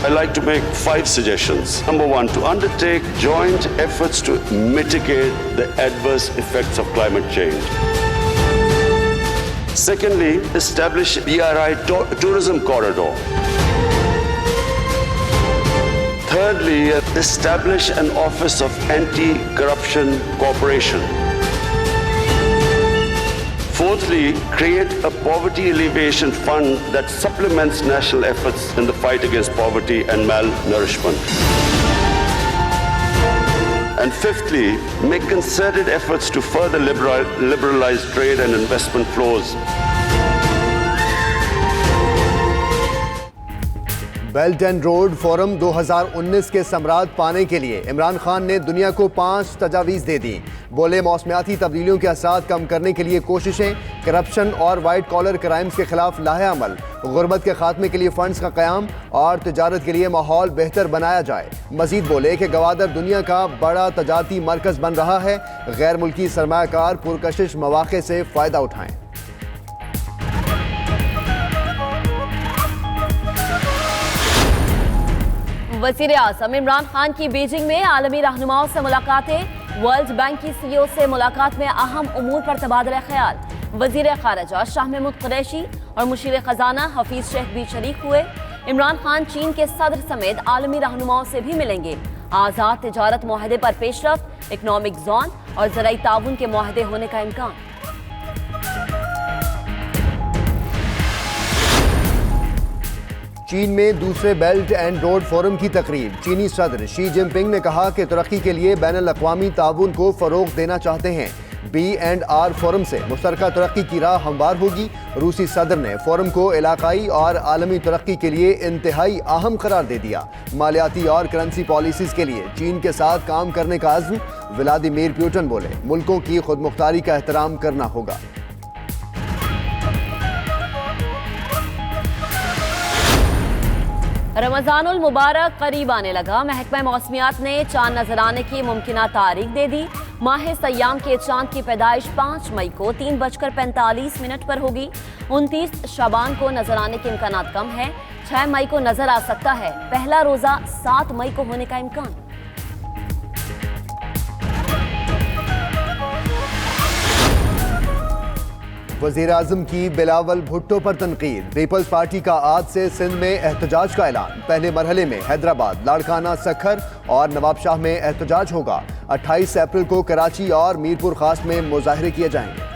I'd like to make 5 suggestions. Number 1, to undertake joint efforts to mitigate the adverse effects of climate change. Secondly, establish BRI tourism corridor. Thirdly, establish an office of anti-corruption cooperation. Fourthly, create a poverty alleviation fund that supplements national efforts in the fight against poverty and malnourishment. And fifthly, make concerted efforts to further liberalize trade and investment flows. Belt and road forum 2019 के समरात पाने के लिए इमरान खान ने दुनिया को 5 तजावीज़ दे दी। बोले मौसमियाती तब्दीलियों के असरात कम करने के लिए कोशिशें, करप्शन और वाइट कॉलर क्राइम्स के खिलाफ लाहे अमल, गुर्बत के खात्मे के लिए फंड्स का क़याम और तिजारत के लिए माहौल बेहतर बनाया जाए। मजीद बोले कि गवादर दुनिया का बड़ा तजारती मरकज़ बन रहा है, गैर मुल्की सरमायाकार पुरकशिश मौक़े से फ़ायदा उठाएँ। वज़ीर आज़म इमरान खान की बीजिंग में आलमी रहनुमाओं से मुलाकातें, वर्ल्ड बैंक की CEO से मुलाकात में अहम उमूर पर तबादला ख्याल। वज़ीर ख़ारिजा शाह महमूद कुरैशी और मुशीर ख़जाना हफीज़ शेख भी शरीक हुए। इमरान खान चीन के सदर समेत आलमी रहनुमाओं से भी मिलेंगे। आज़ाद तिजारत मुआहदे पर पेशरफ्त, इकनॉमिक जोन और ज़राई ताउन के मुआहदे होने का इम्कान। चीन में दूसरे बेल्ट एंड रोड फोरम की तकरीब। चीनी सदर शी जिनपिंग ने कहा कि तरक्की के लिए बैनुल-अक़वामी ताउन को फ़रोग़ देना चाहते हैं। B&R फोरम से मुश्तरका तरक्की की राह हमवार होगी। रूसी सदर ने फोरम को इलाकाई और आलमी तरक्की के लिए इंतहाई अहम करार दे दिया। मालियाती और करेंसी पॉलिसीज़ के लिए चीन के साथ काम करने का अज़्म। व्लादिमीर पुतिन बोले मुल्कों की खुदमुख्तारी का एहतराम करना होगा। रमज़ानुल मुबारक करीब आने लगा। महकमा मौसमियात ने चांद नजर आने की मुमकिना तारीख दे दी। माह सयाम के चांद की पैदाइश 5 मई को 3:45 पर होगी। 29 शाबान को नजर आने के इम्कान कम है। 6 मई को नजर आ सकता है। पहला रोजा 7 मई को होने का इम्कान। वज़ीर आज़म की बिलावल भुट्टो पर तनकीद। पीपल्स पार्टी का आज से सिंध में एहतजाज का ऐलान। पहले मरहले में हैदराबाद, लाड़काना, सखर और नवाबशाह में एहतजाज होगा। 28 अप्रैल को कराची और मीरपुर खास में मुजाहरे किए जाएंगे।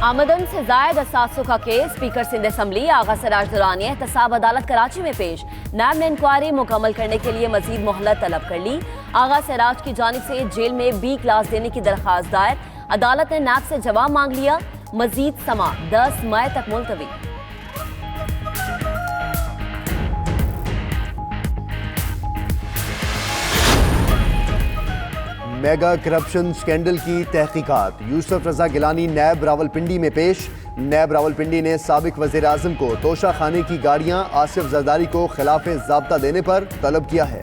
आमदन से जायद असासों का केस। स्पीकर सिंध असम्बली आगा सिराज दुरानी एहतसाब अदालत कराची में पेश। नैब ने इंक्वायरी मुकम्मल करने के लिए मजीद मोहलत तलब कर ली। आगा सिराज की जानिब से जेल में B क्लास देने की दरख्वास्त दायर। अदालत ने नैब से जवाब मांग लिया। मजीद समा 10 मई तक मुलतवी। मेगा करप्शन स्कैंडल की तहकीकात। यूसुफ रजा गिलानी नैब रावलपिंडी में पेश। नैब रावलपिंडी ने साबिक वज़ीर आज़म को तोशा खाने की गाड़ियां आसिफ जरदारी को खिलाफ ज़ाब्ता देने पर तलब किया है।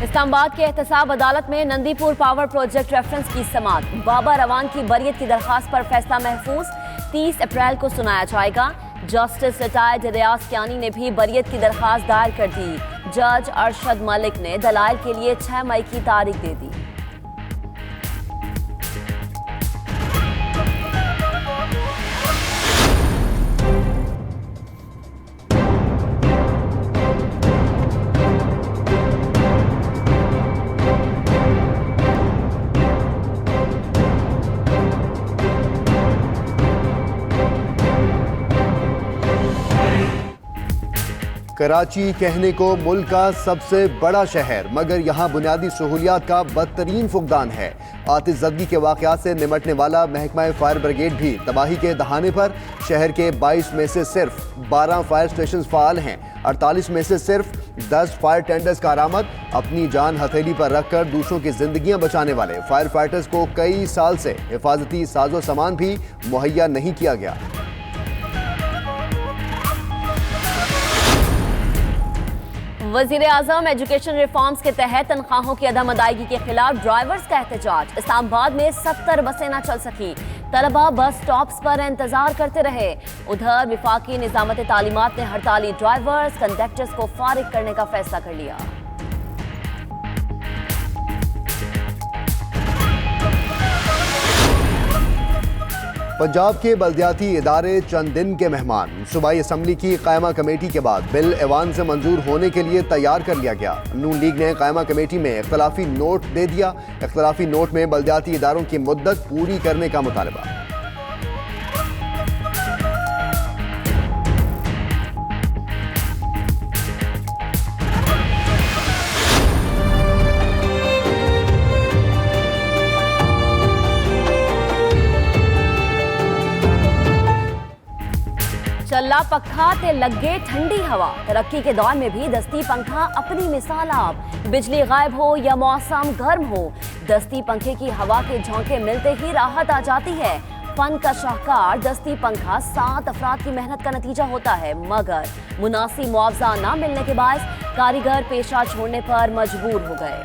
इस्लामाबाद के एहतसाब अदालत में नंदीपुर पावर प्रोजेक्ट रेफरेंस की समात। बाबा रवान की बरियत की दरख्वास्त पर फैसला महफूज 30 अप्रैल को सुनाया जाएगा। जस्टिस रिटायर्ड रियाज कियानी ने भी बरियत की दरख्वास्त दायर कर दी। जज अरशद मलिक ने दलाइल के लिए 6 मई की तारीख दे दी। कराची कहने को मुल्क का सबसे बड़ा शहर, मगर यहाँ बुनियादी सहूलियात का बदतरीन फुकदान है। आतिशज़दगी के वाक़यात से निमटने वाला महकमा फायर ब्रिगेड भी तबाही के दहाने पर। शहर के 22 में से सिर्फ 12 फायर स्टेशन फ़ाल हैं। 48 में से सिर्फ 10 फायर टेंडर्स का आरामद। अपनी जान हथेली पर रखकर दूसरों की जिंदगियां बचाने वाले फायर फाइटर्स को कई साल से हिफाजती साजो सामान भी मुहैया नहीं किया गया। वजीर आजम एजुकेशन रिफॉर्म्स के तहत तनख्वाहों की अदम अदायगी के खिलाफ ड्राइवर्स का एहतजाज। इस्लामाबाद में 70 बसें न चल सकी, तलबा बस स्टॉप्स पर इंतजार करते रहे। उधर विफाकी निजामत तालीमात ने हड़ताली ड्राइवर्स कंडक्टर्स को फारिग करने का फैसला कर लिया। पंजाब के बल्दियाती इदारे चंद दिन के मेहमान। सूबाई असम्बली की कायमा कमेटी के बाद बिल ऐवान से मंजूर होने के लिए तैयार कर लिया गया। नून लीग ने कायमा कमेटी में इख्तलाफी नोट दे दिया। इख्तलाफी नोट में बल्दियाती इदारों की मुद्दत पूरी करने का मुतालबा। चल्ला पखा ते लगे ठंडी हवा। तरक्की के दौर में भी दस्ती पंखा अपनी मिसाल आप। बिजली गायब हो या मौसम गर्म हो, दस्ती पंखे की हवा के झोंके मिलते ही राहत आ जाती है। फन का शाहकार दस्ती पंखा 7 अफराद की मेहनत का नतीजा होता है, मगर मुनासिब मुआवजा न मिलने के बायस कारीगर पेशा छोड़ने पर मजबूर हो गए।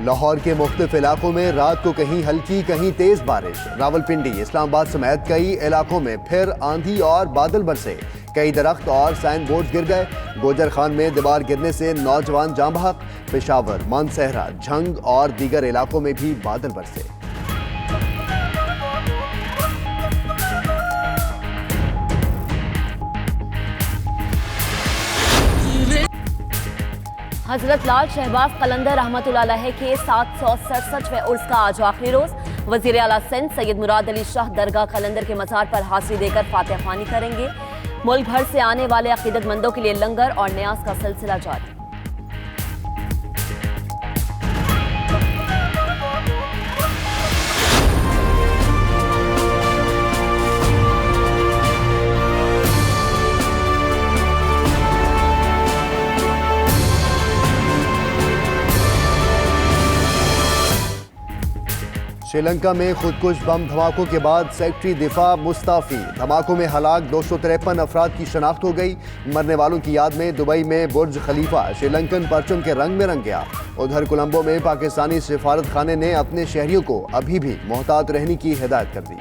लाहौर के मुख्तलिफ इलाकों में रात को कहीं हल्की कहीं तेज बारिश। रावलपिंडी, इस्लामाबाद समेत कई इलाकों में फिर आंधी और बादल बरसे। कई दरख्त और साइन बोर्ड गिर गए। गोजर खान में दीवार गिरने से नौजवान जाँ बहक। पेशावर, मानसहरा, झंग और दीगर इलाकों में भी बादल बरसे। हजरत लाल शहबाज कलंदर रहमतुल्लाह अलैह के 767वें उर्स का आज आखिरी रोज। वजीर आला सिंध सैयद मुराद अली शाह दरगाह कलंदर के मज़ार पर हाजिरी देकर फातिहा ख्वानी करेंगे। मुल्क भर से आने वाले अकीदतमंदों के लिए लंगर और न्याज का सिलसिला जारी। श्रीलंका में खुदकुश बम धमाकों के बाद सेक्रेटरी दिफा मुस्ताफी। धमाकों में हलाक 253 अफराद की शनाख्त हो गई। मरने वालों की याद में दुबई में बुर्ज खलीफा श्रीलंकन परचम के रंग में रंग गया। उधर कोलंबो में पाकिस्तानी सिफारत खाने ने अपने शहरियों को अभी भी मोहतात रहने की हिदायत कर दी।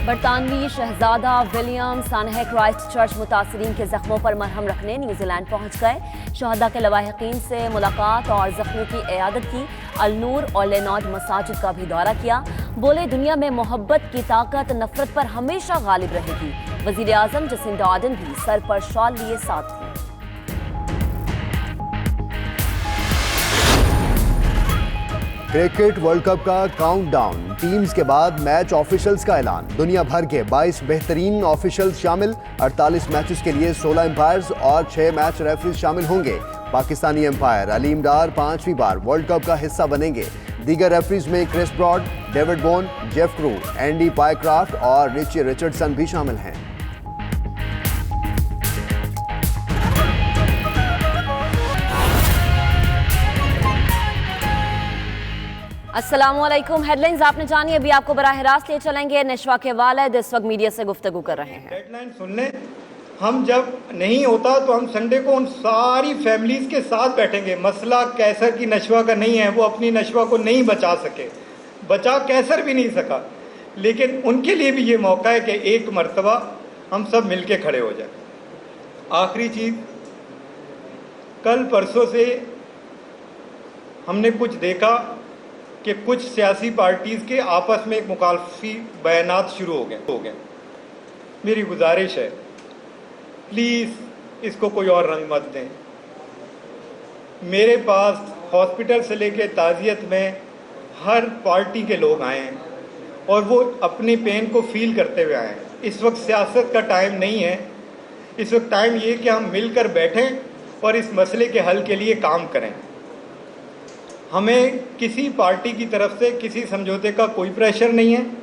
बरतानवी शहजादा विलियम सानह क्राइस्ट चर्च मुतासरीन के जख्मों पर मरहम रखने न्यूजीलैंड पहुंच गए। शहदा के लवाहिकीन से मुलाकात और जख्मों की इयादत की। अल-नूर और लेनॉर्ड मसाजिद का भी दौरा किया। बोले, दुनिया में मोहब्बत की ताकत नफरत पर हमेशा गालिब रहेगी। वजीर आजम जसिंडा आर्डन भी सर पर शॉल लिए साथ थी। क्रिकेट वर्ल्ड कप का काउंटडाउन। टीम्स के बाद मैच ऑफिशियल्स का ऐलान। दुनिया भर के 22 बेहतरीन ऑफिशियल्स शामिल। 48 मैचेस के लिए 16 एम्पायर्स और 6 मैच रेफरीज शामिल होंगे। पाकिस्तानी एम्पायर अलीम डार 5वीं बार वर्ल्ड कप का हिस्सा बनेंगे। दीगर रेफरीज में Chris Broad, David Boon, Jeff Crowe, Andy Pycroft और रिची रिचर्डसन भी शामिल हैं। अस्सलामुअलैकुम। हेडलाइंस आपने जानी, अभी आपको बराह रास्त ले चलेंगे। नशवा के वालिद इस वक्त मीडिया से गुफ्तगू कर रहे हैं। डेडलाइन सुन लें, हम जब नहीं होता तो हम संडे को उन सारी फैमिलीज के साथ बैठेंगे। मसला कैसर की नशवा का नहीं है, वो अपनी नशवा को नहीं बचा सके, बचा कैसर भी नहीं सका, लेकिन उनके लिए भी ये मौका है कि एक मर्तबा हम सब मिलके खड़े हो जाए। आखिरी चीज़, कल परसों से हमने कुछ देखा कि कुछ सियासी पार्टीज़ के आपस में एक मुखालफी बयानात शुरू हो गए। मेरी गुजारिश है, प्लीज़ इसको कोई और रंग मत दें। मेरे पास हॉस्पिटल से लेके ताज़ियत में हर पार्टी के लोग आए हैं और वो अपनी पेन को फील करते हुए आए हैं। इस वक्त सियासत का टाइम नहीं है। इस वक्त टाइम ये कि हम मिलकर बैठें और इस मसले के हल के लिए काम करें। हमें किसी पार्टी की तरफ से किसी समझौते का कोई प्रेशर नहीं है।